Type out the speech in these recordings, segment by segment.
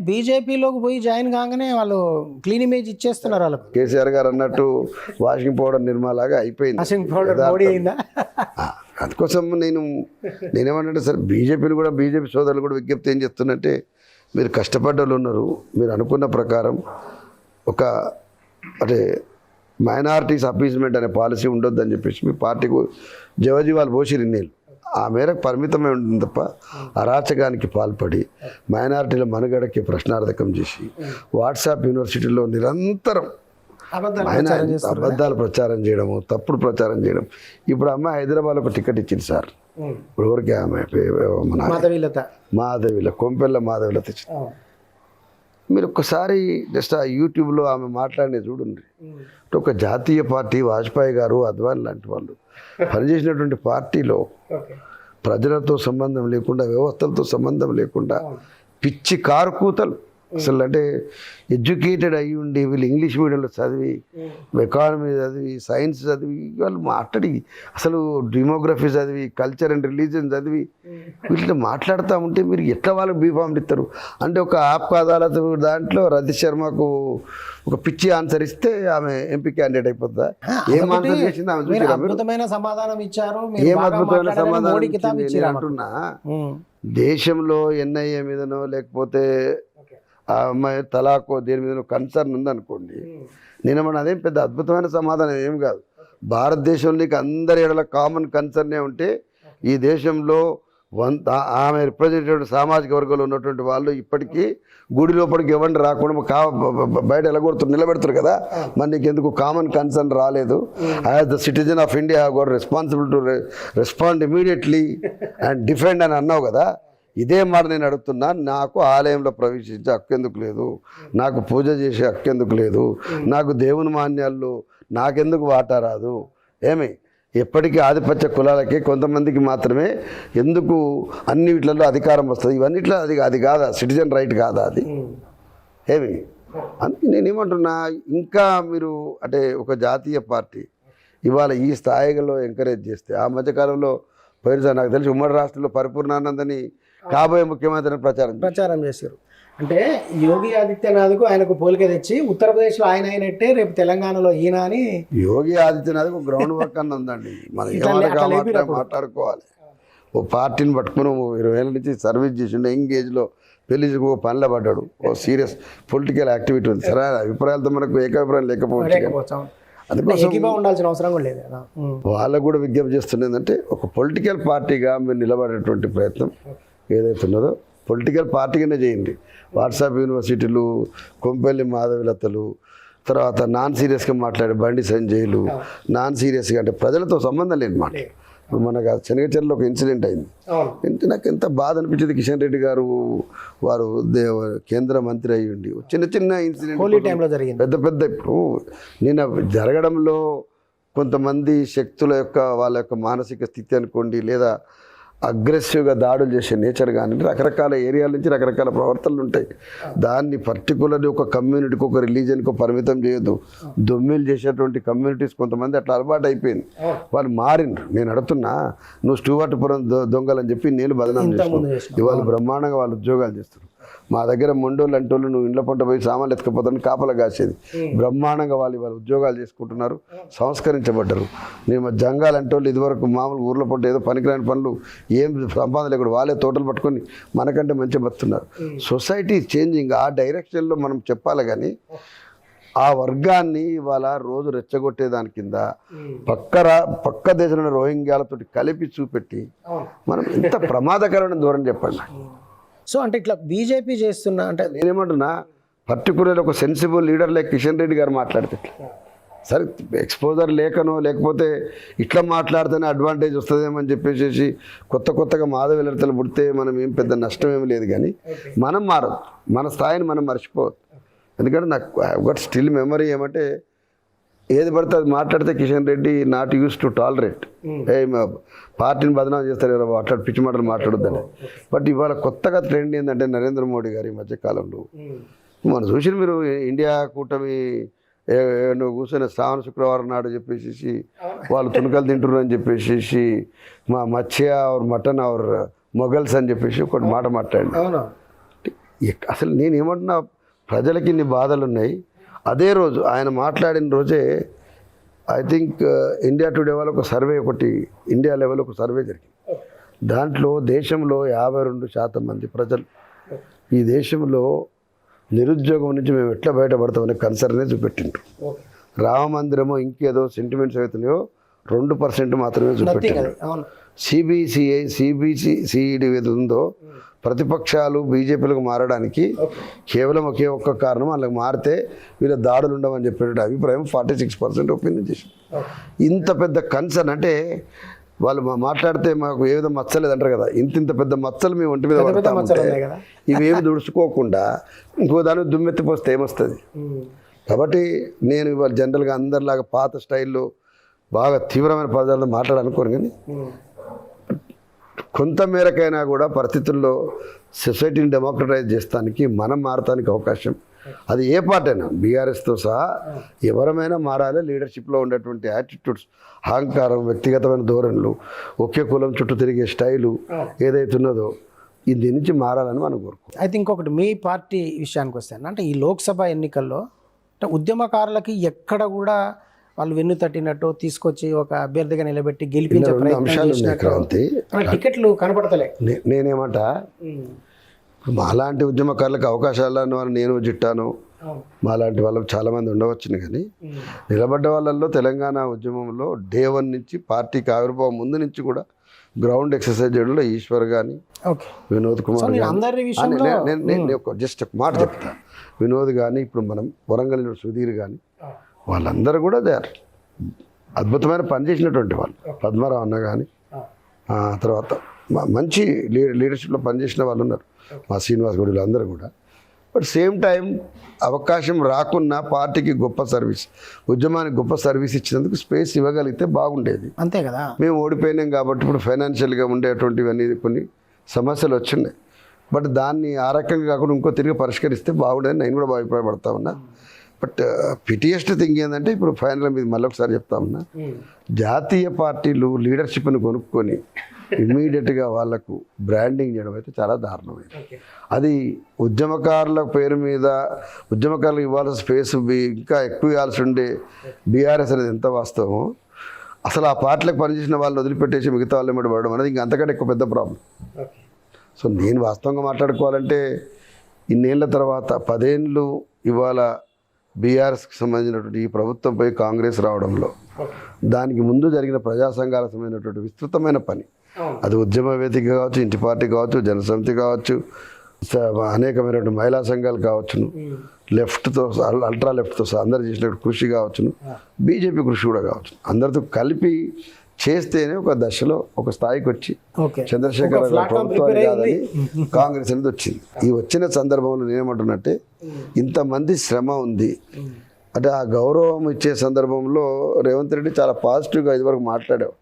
బీజేపీలోకి పోయి జాయిన్ కాగానే వాళ్ళు క్లీన్ ఇమేజ్ ఇచ్చేస్తున్నారు వాళ్ళకు. కేసీఆర్ గారు అన్నట్టు వాషింగ్ పౌడర్ నిర్మాలాగా అయిపోయింది. వాషింగ్ పౌడర్ మోడీ అయిందా? అందుకోసం నేనేమన్నా సార్ బీజేపీని కూడా బీజేపీ సోదరులు కూడా విజ్ఞప్తి ఏం చెప్తున్నంటే, మీరు కష్టపడ్డ వాళ్ళు ఉన్నారు, మీరు అనుకున్న ప్రకారం ఒక అంటే మైనారిటీస్ అపీజ్మెంట్ అనే పాలసీ ఉండొద్దని చెప్పేసి మీ పార్టీకు జవజీవాలు పోసి నిన్నేళ్ళు ఆ మేరకు పరిమితమై ఉంటుంది తప్ప అరాచకానికి పాల్పడి మైనారిటీల మనుగడకి ప్రశ్నార్థకం చేసి వాట్సాప్ యూనివర్సిటీలో నిరంతరం అబద్ధాలు ప్రచారం చేయడము, తప్పుడు ప్రచారం చేయడం. ఇప్పుడు అమ్మాయి హైదరాబాద్ ఒక టికెట్ ఇచ్చింది సార్. ఇప్పుడు వరకే ఆమె మాధవిల కొంపెల్ల మాధవిలత ఇచ్చింది. మీరు ఒక్కసారి జస్ట్ ఆ యూట్యూబ్లో ఆమె మాట్లాడినది చూడండి. ఒక జాతీయ పార్టీ వాజ్పేయి గారు, అద్వానీ లాంటి వాళ్ళు పనిచేసినటువంటి పార్టీలో ప్రజలతో సంబంధం లేకుండా, వ్యవస్థలతో సంబంధం లేకుండా పిచ్చి కారు కూతలు అసలు అంటే ఎడ్యుకేటెడ్ అయ్యి ఉండి వీళ్ళు ఇంగ్లీష్ మీడియంలో చదివి, ఎకానమీ చదివి, సైన్స్ చదివి, వాళ్ళు మాట్లాడి అసలు డెమోగ్రఫీ చదివి, కల్చర్ అండ్ రిలీజియన్ చదివి వీటిని మాట్లాడుతూ ఉంటే మీరు ఎట్లా వాళ్ళకి బీఫామ్లు ఇస్తారు? అంటే ఒక ఆప్ అదాలత్ దాంట్లో రతి శర్మకు ఒక పిచ్చి ఆన్సర్ ఇస్తే ఆమె ఎంపీ క్యాండిడేట్ అయిపోతుందా? ఏం ఆన్సర్ చేసింది ఆమె? అద్భుతమైన సమాధానం ఇచ్చారు. ఏం అద్భుతమైన సమాధానం అంటున్నా. దేశంలో ఎన్ఐఏ మీదనో లేకపోతే ఆ అమ్మాయి తలాకో దేని మీద కన్సర్న్ ఉందనుకోండి, నేను మన అదేం పెద్ద అద్భుతమైన సమాధానం ఏం కాదు. భారతదేశంలోకి అందరి ఎడల కామన్ కన్సర్నే ఉంటే ఈ దేశంలో ఆమె రిప్రజెంటేటివ్ సామాజిక వర్గంలో ఉన్నటువంటి వాళ్ళు ఇప్పటికీ గుడి లోపలికి ఎవరిని రాకుండా బయట ఎలగొడుతూ నిలబెడతారు కదా. మరి నీకు ఎందుకు కామన్ కన్సర్న్ రాలేదు? As the citizen of India have got responsible to respond immediately and defend అని అన్నావు కదా. ఇదే మాట నేను అడుగుతున్నా. నాకు ఆలయంలో ప్రవేశించే హక్కు ఎందుకు లేదు? నాకు పూజ చేసే హక్కు ఎందుకు లేదు? నాకు దేవుని మాన్యాల్లో నాకెందుకు వాటా రాదు? ఏమి ఎప్పటికీ ఆధిపత్య కులాలకి కొంతమందికి మాత్రమే ఎందుకు అన్ని వీటిలలో అధికారం వస్తుంది? ఇవన్నిట్లో అది కాదా? సిటిజన్ రైట్ కాదా అది? ఏమి అందుకే నేనేమంటున్నా, ఇంకా మీరు అంటే ఒక జాతీయ పార్టీ ఇవాళ ఈ స్థాయిలో ఎంకరేజ్ చేస్తే, ఆ మధ్యకాలంలో పోయినసారి నాకు తెలిసి ఉమ్మడి రాష్ట్రంలో పరిపూర్ణానందని కాబోయే ముఖ్యమంత్రిని ప్రచారం చేశారు. అంటే యోగి ఆదిత్యనాథ్కు ఆయనకు పోలిక తెచ్చి ఉత్తరప్రదేశ్లో ఆయన అయినట్టే రేపు తెలంగాణలో ఈయన అని. యోగి ఆదిత్యనాథ్కు గ్రౌండ్ వర్క్ అన్న ఉందండి. మనం మాట్లాడుకోవాలి. ఓ పార్టీని పట్టుకుని 20 ఏళ్ళ నుంచి సర్వీస్ చేసిండే, ఎంగేజ్లో పెళ్లి ఒక పనిలో పడ్డాడు. ఓ సీరియస్ పొలిటికల్ యాక్టివిటీ ఉంది. సరే అభిప్రాయాలతో మనకు ఏకాభిప్రాయం లేకపోవచ్చు. అందుకోసం ఉండాల్సిన అవసరం కూడా లేదు. వాళ్ళకు కూడా విజ్ఞప్తి చేస్తుంది ఏంటంటే, ఒక పొలిటికల్ పార్టీగా మీరు నిలబడేటువంటి ప్రయత్నం ఏదైతే ఉన్నదో పొలిటికల్ పార్టీగానే చేయండి. వాట్సాప్ యూనివర్సిటీలు, కొంపెల్లి మాధవిలతలు, తర్వాత నాన్ సీరియస్గా మాట్లాడే బండి సంజయ్లు, నాన్ సీరియస్గా అంటే ప్రజలతో సంబంధం లేని మాట. మనకు శనగచెర్లలో ఒక ఇన్సిడెంట్ అయింది. నాకు ఎంత బాధ అనిపించింది. కిషన్ రెడ్డి గారు వారు కేంద్ర మంత్రి అయ్యి ఉండి చిన్న ఇన్సిడెంట్ పెద్ద పెద్ద ఇప్పుడు నేను జరగడంలో కొంతమంది శక్తుల యొక్క వాళ్ళ యొక్క మానసిక స్థితి అనుకోండి, లేదా అగ్రెసివ్గా దాడులు చేసే నేచర్ కానీ రకరకాల ఏరియాల నుంచి రకరకాల ప్రవర్తనలు ఉంటాయి. దాన్ని పర్టికులర్లీ ఒక కమ్యూనిటీకి, ఒక రిలీజన్కి పరిమితం చేయొద్దు. దొమ్మిలు చేసేటువంటి కమ్యూనిటీస్ కొంతమంది అట్లా అలవాటు అయిపోయింది. వాళ్ళు మారిండ్రు. నేను అడుగుతున్నా, నువ్వు స్టూవర్ట్పురం దొంగలని చెప్పి నేను బదనాం చేస్తున్నాను. ఇవాళ బ్రహ్మాండంగా వాళ్ళు ఉద్యోగాలు చేస్తారు. మా దగ్గర మొండోళ్ళు అంటోళ్ళు నువ్వు ఇంట్లో పంట పోయి సామాన్లు ఎత్తుకపోతాను కాపలా కాసేది. బ్రహ్మాండంగా వాళ్ళు ఇవాళ ఉద్యోగాలు చేసుకుంటున్నారు, సంస్కరించబడ్డారు. నేను జంగాలు అంటోళ్ళు ఇదివరకు మామూలు ఊర్లో పంట ఏదో పనికిరాని పనులు ఏం సంపాదన లేకుండా వాళ్ళే తోటలు పట్టుకొని మనకంటే మంచిగా బతున్నారు. సొసైటీ చేంజింగ్ ఆ డైరెక్షన్లో మనం చెప్పాలి. కానీ ఆ వర్గాన్ని ఇవాళ రోజు రెచ్చగొట్టేదాని కింద పక్క దేశంలో రోహింగ్యాలతో కలిపి చూపెట్టి మనం ఎంత ప్రమాదకరమైన దూరం చెప్పండి. సో అంటే ఇట్లా బీజేపీ చేస్తున్నా అంటే నేనేమంటున్నా, పర్టికులర్ ఒక sensible leader like Kishan Reddy గారు మాట్లాడితే సరే, ఎక్స్పోజర్ లేకనో లేకపోతే ఇట్లా మాట్లాడితేనే అడ్వాంటేజ్ వస్తుందేమని చెప్పేసి కొత్తగా మాధవిలతలు పుడితే మనం ఏం పెద్ద నష్టం ఏమి లేదు. కానీ మనం మారదు, మన స్థాయిని మనం మర్చిపోవద్దు. ఎందుకంటే నాకు గట్ స్టిల్ మెమరీ ఏమంటే, ఏది పడితే అది మాట్లాడితే Kishan Reddy not use to tolerate. పార్టీని బదనాం చేస్తారు కదా, అట్లా పిచ్చి మాటలు మాట్లాడొద్దని. బట్ ఇవాళ కొత్తగా ట్రెండ్ ఏంటంటే, నరేంద్ర మోడీ గారు ఈ మధ్యకాలంలో మనం చూసిన మీరు ఇండియా కూటమి నువ్వు కూర్చొని శ్రావణ శుక్రవారం నాడు చెప్పేసి వాళ్ళు తునకలు తింటున్నారు అని చెప్పేసి మా మత్స్య ఆర్ మటన్ ఆర్ మొగల్స్ అని చెప్పేసి ఒకటి మాట మాట్లాడి అసలు నేను ఏమంటున్నా, ప్రజలకి ఇన్ని బాధలు ఉన్నాయి. అదే రోజు ఆయన మాట్లాడిన రోజే ఐ థింక్ ఇండియా టుడే వాళ్ళు ఒక సర్వే ఇండియా లెవెల్ ఒక సర్వే జరిగింది. దాంట్లో దేశంలో 52% మంది ప్రజలు ఈ దేశంలో నిరుద్యోగం నుంచి మేము ఎట్లా బయటపడతామనే కన్సర్నే చూపెట్టిండ్రు. రామ మందిరమో ఇంకేదో సెంటిమెంట్స్ అవుతున్నాయో 2% మాత్రమే చూపెట్టారు. సిబిసిఐడి ఏది ఉందో ప్రతిపక్షాలు బీజేపీలకు మారడానికి కేవలం ఒకే ఒక్క కారణం, వాళ్ళకి మారితే వీళ్ళ దాడులు ఉండవని చెప్పేట అభిప్రాయం 46% ఒపీనియన్ చేసింది. ఇంత పెద్ద కన్సర్న్ అంటే వాళ్ళు మాట్లాడితే మాకు ఏ విధంగా మచ్చలేదు అంటారు కదా, ఇంత పెద్ద మచ్చలు మేము ఒంటి మీద పడతామంటే ఇవేమి దుడుచుకోకుండా ఇంకో దాన్ని దుమ్మెత్తిపోస్తే ఏమొస్తుంది. కాబట్టి నేను ఇవాళ జనరల్గా అందరిలాగా పాత స్టైల్లో బాగా తీవ్రమైన పదార్థాలు మాట్లాడాలనుకోను, కానీ కొంత మేరకైనా కూడా పరిస్థితుల్లో సొసైటీని డెమోక్రటైజ్ చేస్తానికి మనం మారటానికి అవకాశం, అది ఏ పార్టీ అయినా బీఆర్ఎస్తో సహా ఎవరమైనా మారాలి. లీడర్షిప్లో ఉండేటువంటి యాటిట్యూడ్స్, అహంకారం, వ్యక్తిగతమైన ధోరణులు, ఒకే కులం చుట్టూ తిరిగే స్టైలు ఏదైతే ఉన్నదో దీని నుంచి మారాలని మనం కోరుకుంటాం. అయితే ఇంకొకటి మీ పార్టీ విషయానికి వస్తాను, అంటే ఈ లోక్సభ ఎన్నికల్లో అంటే ఉద్యమకారులకి ఎక్కడ కూడా వాళ్ళు వెన్ను తట్టినట్టు తీసుకొచ్చి ఒక అభ్యర్థిగా నిలబెట్టి గెలిపించే టికెట్లు కనపడతలే. నేనేమంట, మాలాంటి ఉద్యమకారులకు అవకాశాలను నేను జిట్టాను, మాలాంటి వాళ్ళకి చాలామంది ఉండవచ్చును, కానీ నిలబడ్డ వాళ్ళల్లో తెలంగాణ ఉద్యమంలో డే 1 నుంచి పార్టీకి ఆవిర్భావం ముందు నుంచి కూడా గ్రౌండ్ ఎక్సర్సైజ్ చేయడంలో ఈశ్వర్ కానీ, వినోద్ కుమార్ నేను జస్ట్ ఒక మాట చెప్తా, వినోద్ కానీ, ఇప్పుడు మనం వరంగల్ సుధీర్ కానీ, వాళ్ళందరూ కూడా దే ఆర్ అద్భుతమైన పని చేసినటువంటి వాళ్ళు. పద్మారావు అన్న కానీ, తర్వాత మంచి లీడర్షిప్లో పనిచేసిన వాళ్ళు ఉన్నారు, మా శ్రీనివాస్ గౌడ్, అందరూ కూడా. బట్ సేమ్ టైం అవకాశం రాకున్నా పార్టీకి గొప్ప సర్వీస్, ఉద్యమానికి గొప్ప సర్వీస్ ఇచ్చినందుకు స్పేస్ ఇవ్వగలిగితే బాగుండేది. అంతే కదా. మేము ఓడిపోయినాం కాబట్టి ఇప్పుడు ఫైనాన్షియల్గా ఉండేటువంటివన్నీ కొన్ని సమస్యలు వచ్చినాయి. బట్ దాన్ని ఆ రకంగా కాకుండా ఇంకో తిరిగి పరిష్కరిస్తే బాగుండేది నేను కూడా అభిప్రాయపడతా ఉన్నా. బట్ పిటియెస్ట్ థింగ్ ఏంటంటే, ఇప్పుడు ఫైనల్ మీద మళ్ళీ ఒకసారి చెప్తా ఉన్నా, జాతీయ పార్టీలు లీడర్షిప్ని కొనుక్కొని ఇమ్మీడియట్గా వాళ్లకు బ్రాండింగ్ చేయడం అయితే చాలా దారుణమైంది. అది ఉద్యమకారుల పేరు మీద ఉద్యమకారులకు ఇవ్వాల్సిన స్పేస్ ఇంకా ఎక్కువ ఇవ్వాల్సి ఉండే బీఆర్ఎస్ అనేది ఎంత వాస్తవమో, అసలు ఆ పార్టీలకు పనిచేసిన వాళ్ళని వదిలిపెట్టేసి మిగతా వాళ్ళు ఏమిటి పడడం అనేది ఇంకా అంతకంటే ఎక్కువ పెద్ద ప్రాబ్లం. సో నేను వాస్తవంగా మాట్లాడుకోవాలంటే, ఇన్నేళ్ల తర్వాత 10 ఏళ్ళు ఇవాళ బీఆర్ఎస్కి సంబంధించినటువంటి ఈ ప్రభుత్వంపై కాంగ్రెస్ రావడంలో దానికి ముందు జరిగిన ప్రజా సంఘాలకు సంబంధించినటువంటి విస్తృతమైన పని, అది ఉద్యమ వేదిక కావచ్చు, ఇంటి పార్టీ కావచ్చు, జనసమితి కావచ్చు, అనేకమైనటువంటి మహిళా సంఘాలు కావచ్చును, లెఫ్ట్తో అల్ట్రా లెఫ్ట్తో అందరు చేసినటువంటి కృషి కావచ్చును, బీజేపీ కృషి కూడా కావచ్చు, అందరితో కలిపి చేస్తేనే ఒక దశలో ఒక స్థాయికి వచ్చి చంద్రశేఖర్ ప్రభుత్వాన్ని కాదని కాంగ్రెస్ అనేది వచ్చింది. ఈ వచ్చిన సందర్భంలో నేనేమంటున్నట్టే, ఇంతమంది శ్రమ ఉంది అంటే ఆ గౌరవం ఇచ్చే సందర్భంలో రేవంత్ రెడ్డి చాలా పాజిటివ్గా ఇదివరకు మాట్లాడావు.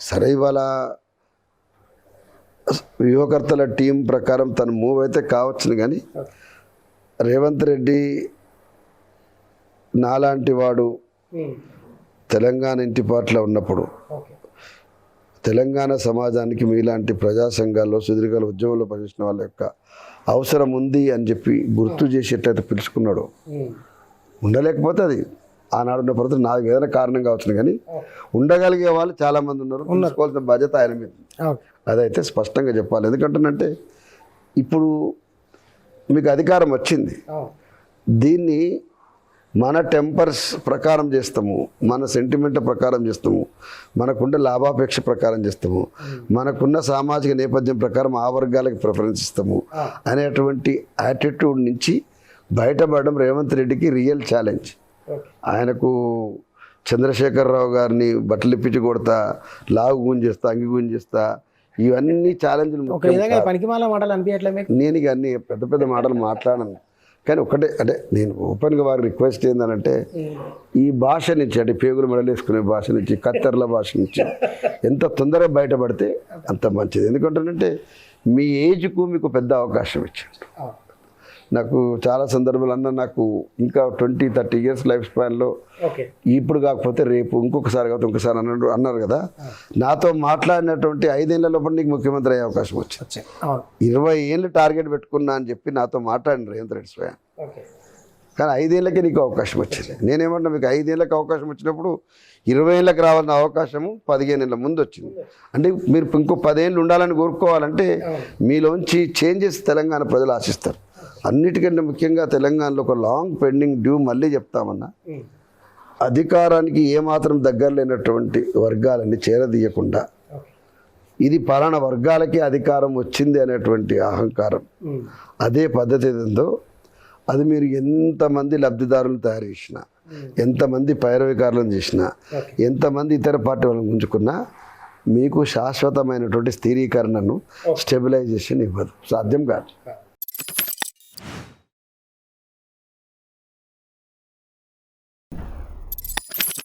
సరే, ఇవాళ వ్యూహకర్తల టీం ప్రకారం తను మూవ్ అయితే కావచ్చును, కానీ రేవంత్ రెడ్డి నాలాంటి వాడు తెలంగాణ ఇంటి పార్టీలో ఉన్నప్పుడు తెలంగాణ సమాజానికి మీలాంటి ప్రజా సంఘాల్లో సుదీర్ఘాల ఉద్యమంలో పనిచేసిన వాళ్ళ యొక్క అవసరం ఉంది అని చెప్పి గుర్తు చేసేటట్టు పిలుచుకున్నాడు. ఉండలేకపోతే అది ఆనాడున్న పరిస్థితి నాకు ఏదైనా కారణం కావచ్చు, కానీ ఉండగలిగే వాళ్ళు చాలామంది ఉన్నారు. తీసుకోవాల్సిన బాధ్యత ఆయన మీద, అదైతే స్పష్టంగా చెప్పాలి. ఎందుకంటేనంటే ఇప్పుడు మీకు అధికారం వచ్చింది, దీన్ని మన టెంపర్స్ ప్రకారం చేస్తాము, మన సెంటిమెంట్ ప్రకారం చేస్తాము, మనకున్న లాభాపేక్ష ప్రకారం చేస్తాము, మనకున్న సామాజిక నేపథ్యం ప్రకారం ఆ వర్గాలకు ప్రిఫరెన్స్ ఇస్తాము అనేటువంటి యాటిట్యూడ్ నుంచి బయటపడడం రేవంత్ రెడ్డికి రియల్ ఛాలెంజ్. ఆయనకు చంద్రశేఖరరావు గారిని బట్టలు ఇప్పించి కొడతా, లాగు గుంజేస్తా, అంగి గుంజేస్తా, ఇవన్నీ ఛాలెంజ్లు. నేను ఇక అన్ని పెద్ద పెద్ద మాటలు మాట్లాడను, కానీ ఒకటే అంటే నేను ఓపెన్గా వారికి రిక్వెస్ట్ ఏంటంటే, ఈ భాష నుంచి అంటే పేగులు మెడలేసుకునే భాష నుంచి, కత్తెరల భాష నుంచి ఎంత తొందరగా బయటపడితే అంత మంచిది. ఎందుకంటే మీ ఏజ్కు మీకు పెద్ద అవకాశం ఇచ్చాడు. నాకు చాలా సందర్భాలు అన్న నాకు ఇంకా 20-30 ఇయర్స్ లైఫ్ స్పాన్లో ఓకే ఇప్పుడు కాకపోతే రేపు ఇంకొకసారి కాకపోతే ఇంకొకసారి అన్నారు కదా. నాతో మాట్లాడినటువంటి 5 ఏళ్ల లోపల నీకు ముఖ్యమంత్రి అయ్యే అవకాశం వచ్చింది. వచ్చాయి అవును 20 ఏళ్ళు టార్గెట్ పెట్టుకున్నా అని చెప్పి నాతో మాట్లాడిన రేవంత్ రెడ్డి స్వయం. ఓకే కానీ 5 ఏళ్ళకే నీకు అవకాశం వచ్చింది. నేనేమంటున్నా, మీకు 5 ఏళ్ళకి అవకాశం వచ్చినప్పుడు 20 ఏళ్ళకి రావాల్సిన అవకాశము 15 ఏళ్ళ ముందు వచ్చింది. అంటే మీరు ఇంకో 10 ఏళ్ళు ఉండాలని కోరుకోవాలంటే మీలోంచి చేంజెస్ తెలంగాణ ప్రజలు ఆశిస్తారు. అన్నిటికంటే ముఖ్యంగా తెలంగాణలో ఒక లాంగ్ పెండింగ్ డ్యూ మళ్ళీ చెప్తామన్నా, అధికారానికి ఏమాత్రం దగ్గర లేనటువంటి వర్గాలన్నీ చేరదీయకుండా ఇది పలానా వర్గాలకి అధికారం వచ్చింది అనేటువంటి అహంకారం, అదే పద్ధతి ఏదో అది మీరు ఎంతమంది లబ్ధిదారులను తయారు చేసినా, ఎంతమంది పైరవికారులను చేసినా, ఎంతమంది ఇతర పార్టీ వాళ్ళని ఉంచుకున్నా మీకు శాశ్వతమైనటువంటి స్థిరీకరణను స్టెబిలైజేషన్ ఇవ్వదు, సాధ్యం కాదు.